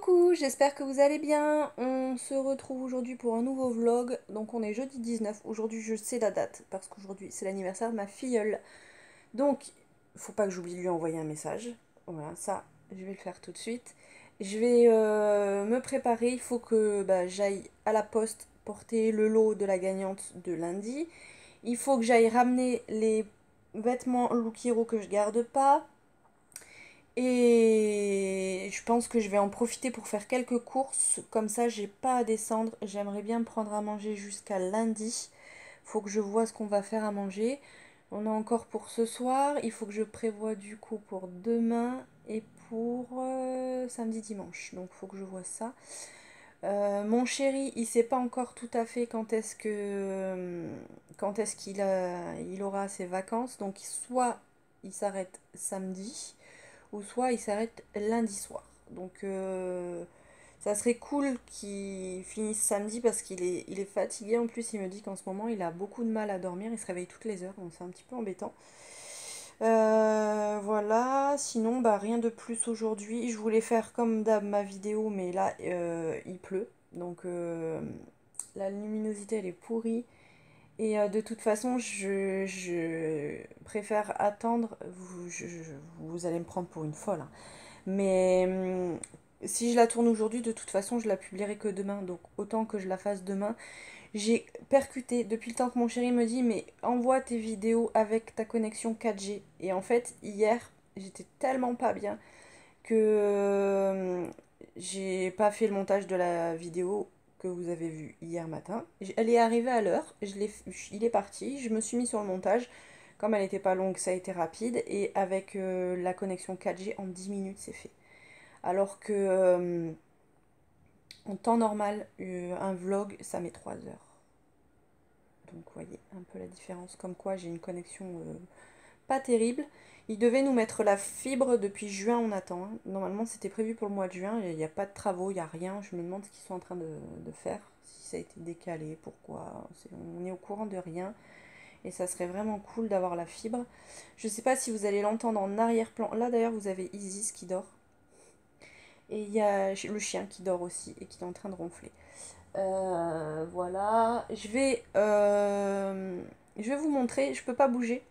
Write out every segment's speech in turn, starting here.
Coucou, j'espère que vous allez bien. On se retrouve aujourd'hui pour un nouveau vlog. Donc on est jeudi 19. Aujourd'hui je sais la date parce qu'aujourd'hui c'est l'anniversaire de ma filleule. Donc faut pas que j'oublie de lui envoyer un message. Voilà, ça je vais le faire tout de suite. Je vais me préparer. Il faut que j'aille à la poste porter le lot de la gagnante de lundi. Il faut que j'aille ramener les vêtements Look Hero que je garde pas. Et je pense que je vais en profiter pour faire quelques courses. Comme ça, j'ai pas à descendre. J'aimerais bien me prendre à manger jusqu'à lundi. Faut que je vois ce qu'on va faire à manger. On a encore pour ce soir. Il faut que je prévoie du coup pour demain et pour samedi dimanche. Donc faut que je vois ça. Mon chéri, il sait pas encore tout à fait quand est-ce il aura ses vacances. Donc soit il s'arrête samedi ou soit il s'arrête lundi soir. Donc ça serait cool qu'il finisse samedi parce il est fatigué. En plus, il me dit qu'en ce moment, il a beaucoup de mal à dormir. Il se réveille toutes les heures, donc c'est un petit peu embêtant. Voilà, sinon, rien de plus aujourd'hui. Je voulais faire comme d'hab ma vidéo, mais là, il pleut. Donc la luminosité, elle est pourrie. Et de toute façon, je préfère attendre. Vous allez me prendre pour une folle, hein. Mais si je la tourne aujourd'hui, de toute façon, je la publierai que demain. Donc autant que je la fasse demain. J'ai percuté depuis le temps que mon chéri me dit, mais envoie tes vidéos avec ta connexion 4G. Et en fait, hier, j'étais tellement pas bien que j'ai pas fait le montage de la vidéo que vous avez vue hier matin. Elle est arrivée à l'heure, il est parti, je me suis mis sur le montage. Comme elle n'était pas longue, ça a été rapide. Et avec la connexion 4G, en 10 minutes, c'est fait. Alors que en temps normal, un vlog, ça met 3 heures. Donc, vous voyez un peu la différence. Comme quoi, j'ai une connexion pas terrible. Ils devaient nous mettre la fibre depuis juin, on attend, hein. Normalement, c'était prévu pour le mois de juin. Il n'y a pas de travaux, il n'y a rien. Je me demande ce qu'ils sont en train de faire. Si ça a été décalé, pourquoi. On est au courant de rien. Et ça serait vraiment cool d'avoir la fibre. Je sais pas si vous allez l'entendre en arrière-plan. Là, d'ailleurs, vous avez Isis qui dort. Et il y a le chien qui dort aussi et qui est en train de ronfler. Voilà. Je vais vous montrer. Je peux pas bouger.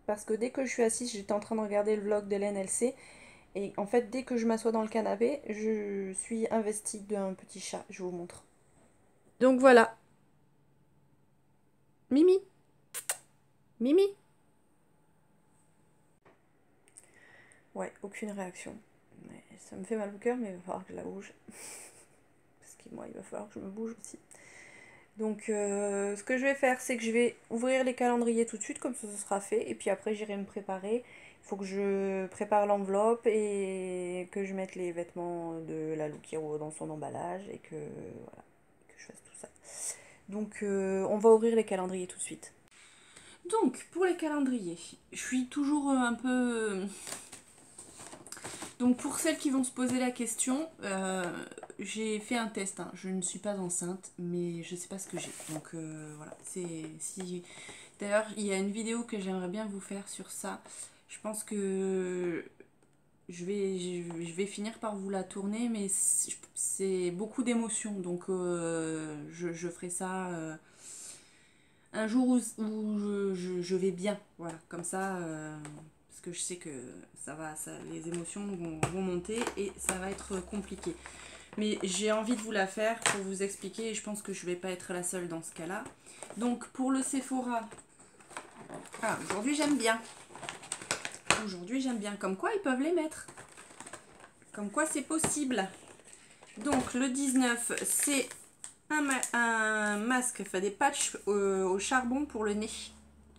Parce que dès que je suis assise, j'étais en train de regarder le vlog d'Hélène LC. Et en fait, dès que je m'assois dans le canapé, je suis investie d'un petit chat. Je vous montre. Donc voilà. Mimi. Mimi. Ouais, aucune réaction. Ouais, ça me fait mal au cœur, mais il va falloir que je la bouge. Parce que moi, il va falloir que je me bouge aussi. Donc, ce que je vais faire, c'est que je vais ouvrir les calendriers tout de suite, comme ça, ce sera fait. Et puis après, j'irai me préparer. Il faut que je prépare l'enveloppe et que je mette les vêtements de la Look Hero dans son emballage et que, voilà, que je fasse tout ça. Donc, on va ouvrir les calendriers tout de suite. Donc, pour les calendriers, je suis toujours un peu... Donc, pour celles qui vont se poser la question, j'ai fait un test, hein. Je ne suis pas enceinte, mais je sais pas ce que j'ai. Donc, voilà. D'ailleurs, il y a une vidéo que j'aimerais bien vous faire sur ça. Je pense que je vais finir par vous la tourner, mais c'est beaucoup d'émotions. Donc, je ferai ça un jour où je vais bien. Voilà, comme ça, parce que je sais que les émotions vont monter et ça va être compliqué. Mais j'ai envie de vous la faire pour vous expliquer et je pense que je vais pas être la seule dans ce cas-là. Donc, pour le Sephora, aujourd'hui j'aime bien. Aujourd'hui j'aime bien. Comme quoi ils peuvent les mettre. Comme quoi c'est possible. Donc, le 19, c'est un masque, enfin des patchs au charbon pour le nez.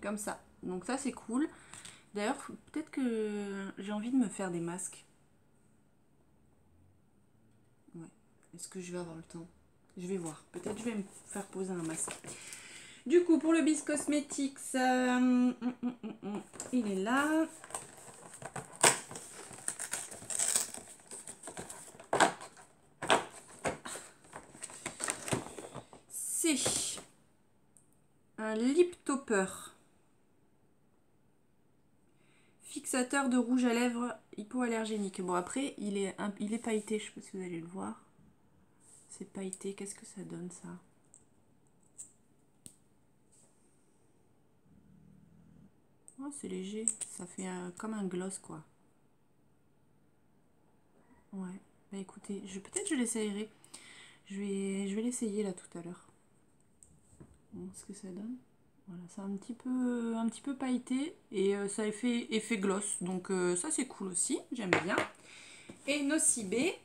Comme ça. Donc ça c'est cool. D'ailleurs, peut-être que j'ai envie de me faire des masques. Ouais. Est-ce que je vais avoir le temps? Je vais voir. Peut-être je vais me faire poser un masque. Du coup, pour le Bis Cosmetics, il est là. C'est un lip topper. fixateur de rouge à lèvres hypoallergénique. Bon, après, il est pailleté, je sais pas si vous allez le voir. C'est pailleté, qu'est-ce que ça donne ça? Oh, c'est léger, ça fait comme un gloss quoi. Ouais, bah écoutez, peut-être je l'essayerai. Je vais l'essayer là tout à l'heure. Bon, ce que ça donne. Voilà, c'est un petit peu pailleté et ça fait effet gloss. Donc ça c'est cool aussi, j'aime bien. Et Nocibé.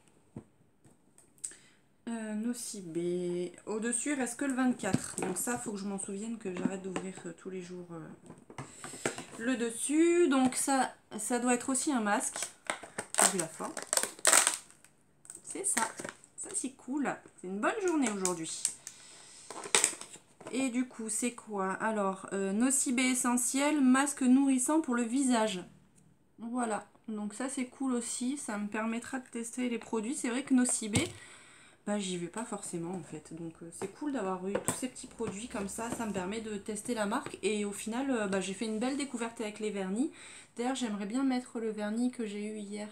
Nocibé. Au-dessus, il reste que le 24. Donc ça, faut que je m'en souvienne que j'arrête d'ouvrir tous les jours le dessus. Donc ça doit être aussi un masque. Vu la forme. C'est ça. Ça, c'est cool. C'est une bonne journée aujourd'hui. Et du coup, c'est quoi? Alors, Nocibé essentiel, masque nourrissant pour le visage. Voilà. Donc ça, c'est cool aussi. Ça me permettra de tester les produits. C'est vrai que Nocibé, bah, j'y vais pas forcément en fait. Donc c'est cool d'avoir eu tous ces petits produits comme ça. Ça me permet de tester la marque. Et au final, bah, j'ai fait une belle découverte avec les vernis. D'ailleurs, j'aimerais bien mettre le vernis que j'ai eu hier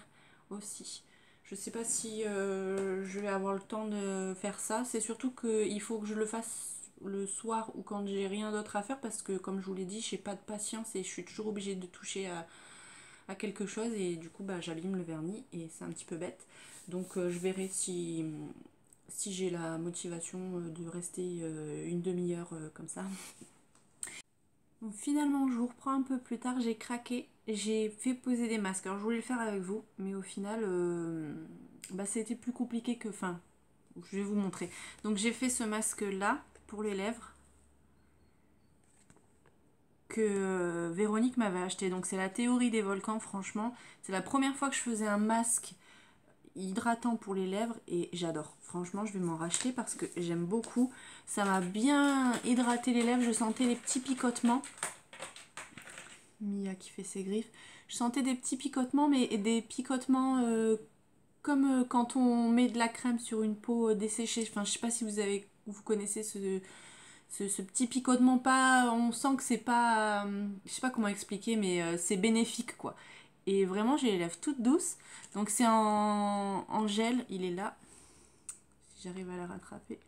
aussi. Je sais pas si je vais avoir le temps de faire ça. C'est surtout qu'il faut que je le fasse le soir ou quand j'ai rien d'autre à faire. Parce que comme je vous l'ai dit, j'ai pas de patience et je suis toujours obligée de toucher à quelque chose. Et du coup, bah, j'abîme le vernis et c'est un petit peu bête. Donc je verrai si j'ai la motivation de rester une demi-heure comme ça. Donc finalement, je vous reprends un peu plus tard, j'ai craqué, j'ai fait poser des masques. Alors je voulais le faire avec vous, mais au final, bah, c'était plus compliqué que... Enfin, je vais vous montrer. Donc j'ai fait ce masque-là pour les lèvres que Véronique m'avait acheté. Donc c'est la théorie des volcans, franchement. C'est la première fois que je faisais un masque hydratant pour les lèvres et j'adore. Franchement, je vais m'en racheter parce que j'aime beaucoup. Ça m'a bien hydraté les lèvres. Je sentais les petits picotements. Mia qui fait ses griffes. Je sentais des petits picotements, mais des picotements comme quand on met de la crème sur une peau desséchée. Enfin, je sais pas si vous connaissez ce petit picotement. Pas, on sent que c'est pas... je sais pas comment expliquer, mais c'est bénéfique, quoi. Et vraiment, j'ai les lèvres toutes douces. Donc c'est en gel, il est là. Si j'arrive à le rattraper.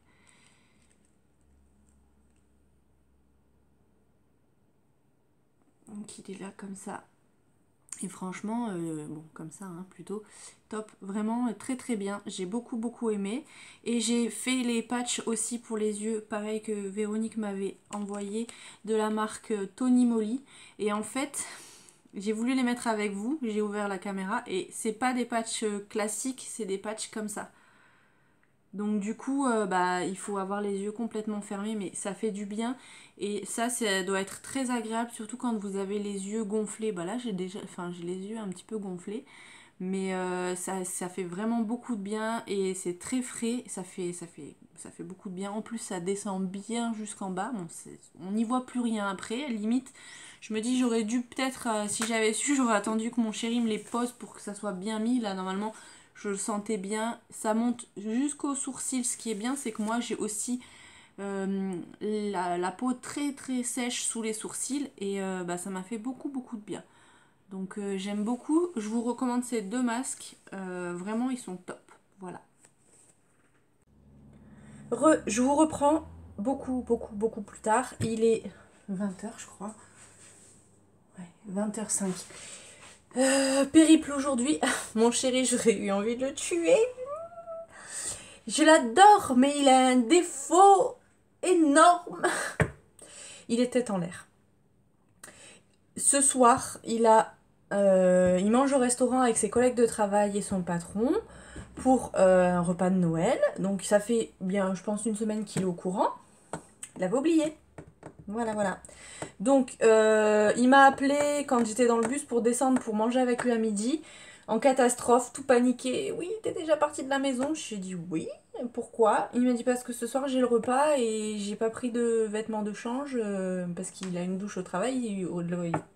Donc il est là comme ça. Et franchement, bon comme ça hein, plutôt, top. Vraiment très très bien. J'ai beaucoup aimé. Et j'ai fait les patchs aussi pour les yeux. Pareil que Véronique m'avait envoyé de la marque Tony Moly. Et en fait... j'ai voulu les mettre avec vous, j'ai ouvert la caméra et c'est pas des patchs classiques, c'est des patchs comme ça. Donc du coup, bah, il faut avoir les yeux complètement fermés, mais ça fait du bien. Et ça doit être très agréable, surtout quand vous avez les yeux gonflés. Bah là, j'ai les yeux un petit peu gonflés. Mais ça fait vraiment beaucoup de bien et c'est très frais, ça fait beaucoup de bien. En plus, ça descend bien jusqu'en bas. Bon, on n'y voit plus rien après. Limite, je me dis, j'aurais dû peut-être, si j'avais su, j'aurais attendu que mon chéri me les pose pour que ça soit bien mis. Là, normalement, je le sentais bien. Ça monte jusqu'aux sourcils. Ce qui est bien, c'est que moi, j'ai aussi la peau très très sèche sous les sourcils et bah, ça m'a fait beaucoup de bien. Donc j'aime beaucoup, je vous recommande ces deux masques, vraiment ils sont top, voilà. Je vous reprends beaucoup plus tard, il est 20h je crois, ouais 20h05. Périple aujourd'hui, mon chéri j'aurais eu envie de le tuer, je l'adore mais il a un défaut énorme, il est tête en l'air. Ce soir il mange au restaurant avec ses collègues de travail et son patron pour un repas de Noël. Donc ça fait bien, je pense, une semaine qu'il est au courant. Il avait oublié. Voilà. Donc il m'a appelé quand j'étais dans le bus pour descendre pour manger avec lui à midi. En catastrophe, tout paniqué. Oui, t'es déjà partie de la maison? Je lui ai dit oui. Pourquoi? Il m'a dit parce que ce soir j'ai le repas et j'ai pas pris de vêtements de change parce qu'il a une douche au travail. Il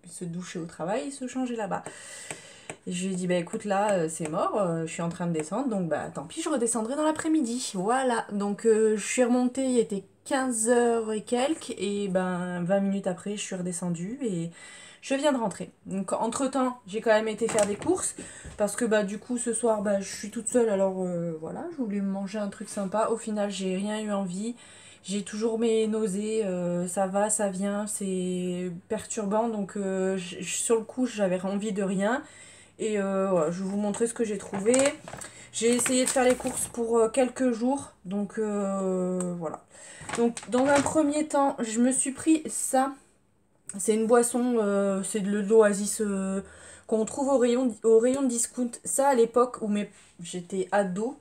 se douchait au travail, il se changeait là-bas. Et je lui ai dit bah écoute là c'est mort, je suis en train de descendre donc bah tant pis je redescendrai dans l'après-midi. Voilà, donc je suis remontée, il était 15h et quelques et ben 20 minutes après je suis redescendue et Je viens de rentrer. Donc entre temps, j'ai quand même été faire des courses. Parce que bah du coup ce soir bah, je suis toute seule. Alors voilà, je voulais manger un truc sympa. Au final j'ai rien eu envie. J'ai toujours mes nausées. Ça va, ça vient. C'est perturbant. Donc sur le coup j'avais envie de rien. Et voilà, je vais vous montrer ce que j'ai trouvé. J'ai essayé de faire les courses pour quelques jours. Donc voilà. Donc dans un premier temps, je me suis pris ça. C'est une boisson, c'est de l'Oasis qu'on trouve au rayon de discount. Ça, à l'époque où j'étais ado,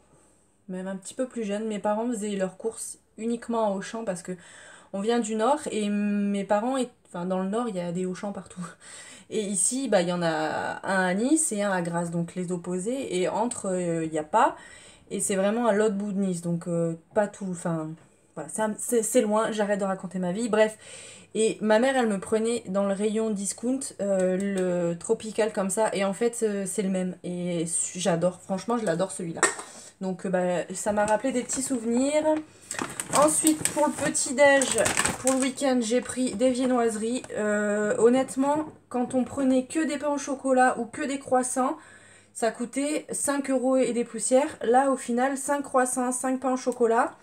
même un petit peu plus jeune, mes parents faisaient leurs courses uniquement à Auchan parce que on vient du Nord et mes parents, enfin dans le Nord, il y a des Auchan partout. Et ici, bah, il y en a un à Nice et un à Grasse, donc les opposés. Et entre, il n'y a pas. Et c'est vraiment à l'autre bout de Nice, donc pas tout. Enfin, voilà, c'est loin, j'arrête de raconter ma vie. Bref. Et ma mère, elle me prenait dans le rayon discount, le tropical comme ça. Et en fait, c'est le même. Et j'adore, franchement, je l'adore celui-là. Donc, bah, ça m'a rappelé des petits souvenirs. Ensuite, pour le petit-déj, pour le week-end, j'ai pris des viennoiseries. Honnêtement, quand on prenait que des pains au chocolat ou que des croissants, ça coûtait 5 € et des poussières. Là, au final, 5 croissants, 5 pains au chocolat,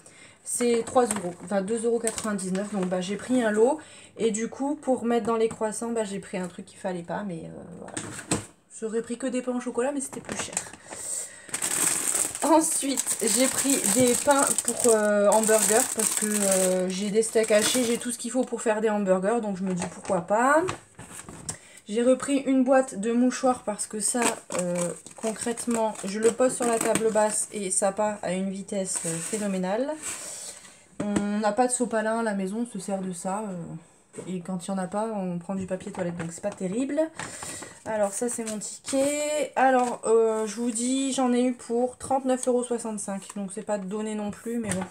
c'est 3 €. Enfin, 2,99 €. Donc, bah, j'ai pris un lot. Et du coup, pour mettre dans les croissants, bah, j'ai pris un truc qu'il fallait pas. Mais voilà. J'aurais pris que des pains au chocolat, mais c'était plus cher. Ensuite, j'ai pris des pains pour hamburger parce que j'ai des steaks hachés, j'ai tout ce qu'il faut pour faire des hamburgers, donc je me dis pourquoi pas. J'ai repris une boîte de mouchoirs parce que ça, concrètement, je le pose sur la table basse et ça part à une vitesse phénoménale. On n'a pas de sopalin à la maison, on se sert de ça. Et quand il n'y en a pas, on prend du papier toilette, donc c'est pas terrible. Alors ça c'est mon ticket. Alors je vous dis, j'en ai eu pour 39,65 €. Donc c'est pas donné non plus, mais bon.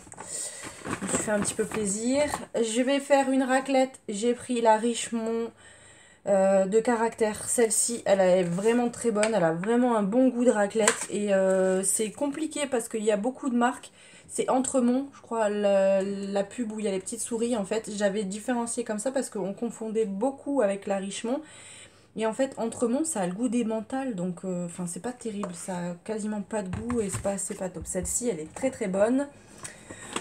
Je me suis fait un petit peu plaisir. Je vais faire une raclette. J'ai pris la Richemont de caractère. Celle-ci, elle est vraiment très bonne. Elle a vraiment un bon goût de raclette. Et c'est compliqué parce qu'il y a beaucoup de marques. C'est Entremont, je crois, la pub où il y a les petites souris. En fait, j'avais différencié comme ça parce qu'on confondait beaucoup avec la Richemont. Et en fait, Entremont, ça a le goût d'emmental, donc enfin c'est pas terrible, ça a quasiment pas de goût et c'est pas top. Celle-ci, elle est très très bonne.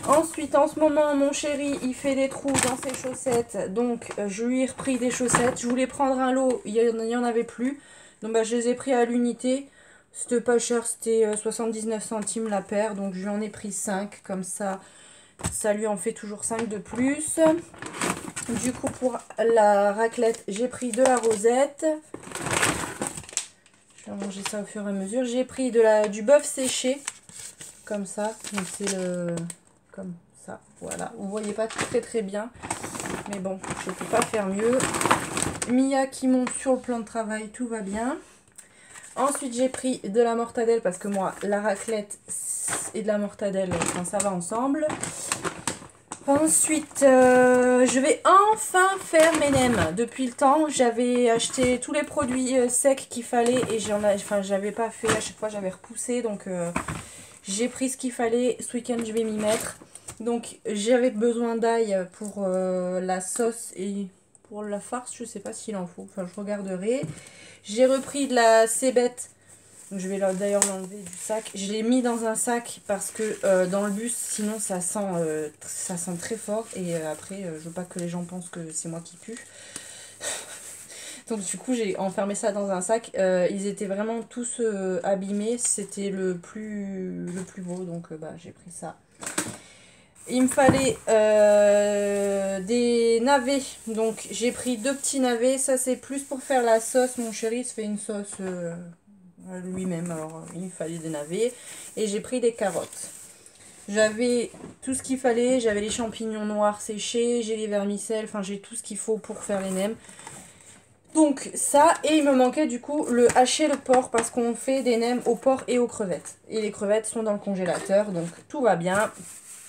Ensuite, en ce moment, mon chéri, il fait des trous dans ses chaussettes, donc je lui ai repris des chaussettes. Je voulais prendre un lot, il y en avait plus, donc bah, je les ai pris à l'unité. C'était pas cher, c'était 79 centimes la paire, donc je lui en ai pris 5, comme ça lui en fait toujours 5 de plus. Du coup, pour la raclette, j'ai pris de la rosette. Je vais manger ça au fur et à mesure. J'ai pris du bœuf séché, comme ça. Donc c'est comme ça, voilà. Vous voyez pas très très bien, mais bon, je ne peux pas faire mieux. Mia qui monte sur le plan de travail, tout va bien. Ensuite, j'ai pris de la mortadelle parce que moi, la raclette et de la mortadelle, enfin, ça va ensemble. Ensuite, je vais enfin faire mes nems. Depuis le temps, j'avais acheté tous les produits secs qu'il fallait et j'avais pas fait. À chaque fois, j'avais repoussé. Donc, j'ai pris ce qu'il fallait. Ce week-end, je vais m'y mettre. Donc, j'avais besoin d'ail pour la sauce et pour la farce. Je sais pas s'il en faut. Enfin, je regarderai. J'ai repris de la cébette. Donc je vais d'ailleurs l'enlever du sac. Je l'ai mis dans un sac parce que dans le bus, sinon ça sent très fort. Et après, je veux pas que les gens pensent que c'est moi qui pue. Donc du coup, j'ai enfermé ça dans un sac. Ils étaient vraiment tous abîmés. C'était le plus beau. Donc bah, j'ai pris ça. Il me fallait des navets. Donc j'ai pris 2 petits navets. Ça c'est plus pour faire la sauce. Mon chéri se fait une sauce... lui-même, alors il me fallait des navets et j'ai pris des carottes. J'avais tout ce qu'il fallait, j'avais les champignons noirs séchés, j'ai les vermicelles, enfin j'ai tout ce qu'il faut pour faire les nems. Donc ça, et il me manquait du coup le hacher le porc parce qu'on fait des nems au porc et aux crevettes. Et les crevettes sont dans le congélateur, donc tout va bien.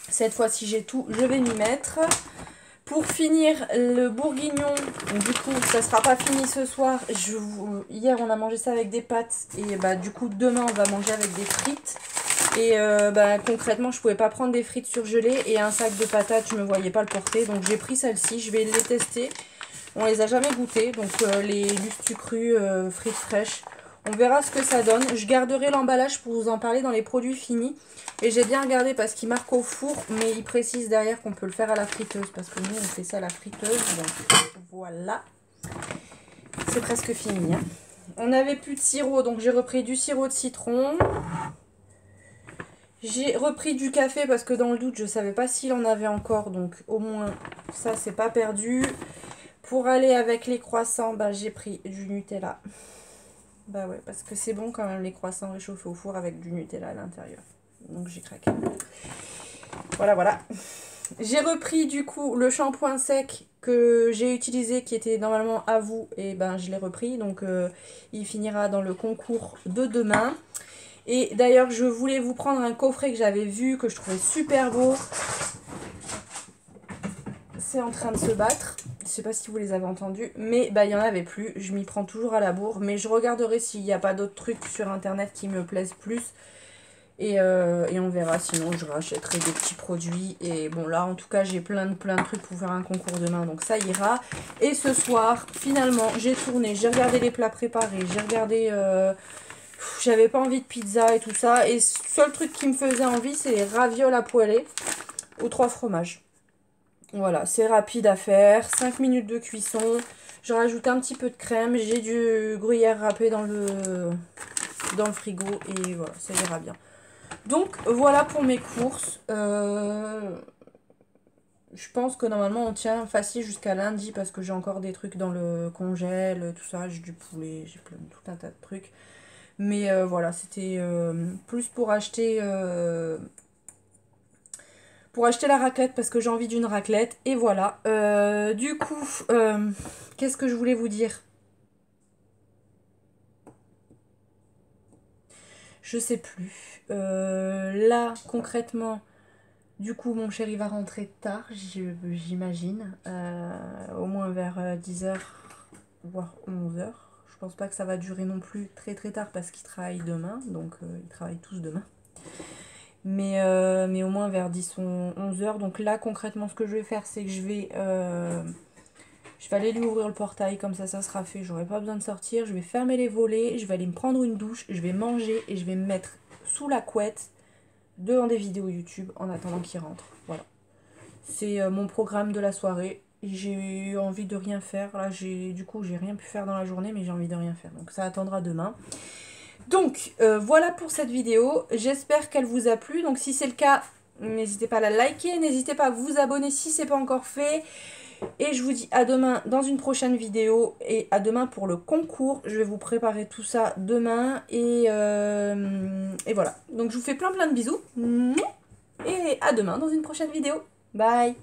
Cette fois-ci j'ai tout, je vais m'y mettre. Pour finir, le bourguignon, du coup, ça sera pas fini ce soir. Hier, on a mangé ça avec des pâtes. Et bah, du coup, demain, on va manger avec des frites. Et bah, concrètement, je pouvais pas prendre des frites surgelées. Et un sac de patates, je me voyais pas le porter. Donc, j'ai pris celle-ci. Je vais les tester. On les a jamais goûtés, donc les Lustu crus frites fraîches. On verra ce que ça donne. Je garderai l'emballage pour vous en parler dans les produits finis. Et j'ai bien regardé parce qu'il marque au four, mais il précise derrière qu'on peut le faire à la friteuse. Parce que nous, on fait ça à la friteuse. Donc voilà. C'est presque fini. Hein. On n'avait plus de sirop, donc j'ai repris du sirop de citron. J'ai repris du café parce que dans le doute, je ne savais pas s'il en avait encore. Donc au moins, ça, c'est pas perdu. Pour aller avec les croissants, bah, j'ai pris du Nutella. Bah ouais, parce que c'est bon quand même les croissants réchauffés au four avec du Nutella à l'intérieur. Donc j'ai craqué. Voilà, voilà. J'ai repris du coup le shampoing sec que j'ai utilisé qui était normalement à vous. Et ben je l'ai repris. Donc il finira dans le concours de demain. Et d'ailleurs je voulais vous prendre un coffret que j'avais vu, que je trouvais super beau. C'est en train de se battre. Je sais pas si vous les avez entendus. Mais bah il n'y en avait plus. Je m'y prends toujours à la bourre. Mais je regarderai s'il n'y a pas d'autres trucs sur internet qui me plaisent plus. Et on verra, sinon je rachèterai des petits produits. Et bon là en tout cas j'ai plein de trucs pour faire un concours demain, donc ça ira. Et ce soir finalement j'ai tourné, j'ai regardé les plats préparés, j'ai regardé... j'avais pas envie de pizza et tout ça. Et le seul truc qui me faisait envie c'est les ravioles à poêler aux 3 fromages. Voilà, c'est rapide à faire, 5 minutes de cuisson. Je rajoute un petit peu de crème, j'ai du gruyère râpé dans le frigo et voilà, ça ira bien. Donc voilà pour mes courses. Je pense que normalement on tient facile jusqu'à lundi parce que j'ai encore des trucs dans le congèle, tout ça, j'ai du poulet, j'ai tout un tas de trucs. Mais voilà, c'était plus pour acheter la raclette parce que j'ai envie d'une raclette. Et voilà. Du coup, qu'est-ce que je voulais vous dire ? Je sais plus. Là, concrètement, du coup, mon chéri va rentrer tard, j'imagine. Au moins vers 10h, voire 11h. Je pense pas que ça va durer non plus très tard parce qu'il travaille demain. Donc, ils travaillent tous demain. Mais au moins vers 10 ou 11h. Donc là, concrètement, ce que je vais faire, c'est que je vais aller lui ouvrir le portail. Comme ça sera fait. J'aurai pas besoin de sortir. Je vais fermer les volets. Je vais aller me prendre une douche. Je vais manger et je vais me mettre sous la couette devant des vidéos YouTube en attendant qu'il rentre. Voilà. C'est mon programme de la soirée. J'ai eu envie de rien faire. Là, du coup, j'ai rien pu faire dans la journée, mais j'ai envie de rien faire. Donc ça attendra demain. Donc, voilà pour cette vidéo. J'espère qu'elle vous a plu. Donc, si c'est le cas, n'hésitez pas à la liker. N'hésitez pas à vous abonner si ce n'est pas encore fait. Et je vous dis à demain dans une prochaine vidéo. Et à demain pour le concours. Je vais vous préparer tout ça demain. Et voilà. Donc, je vous fais plein de bisous. Et à demain dans une prochaine vidéo. Bye!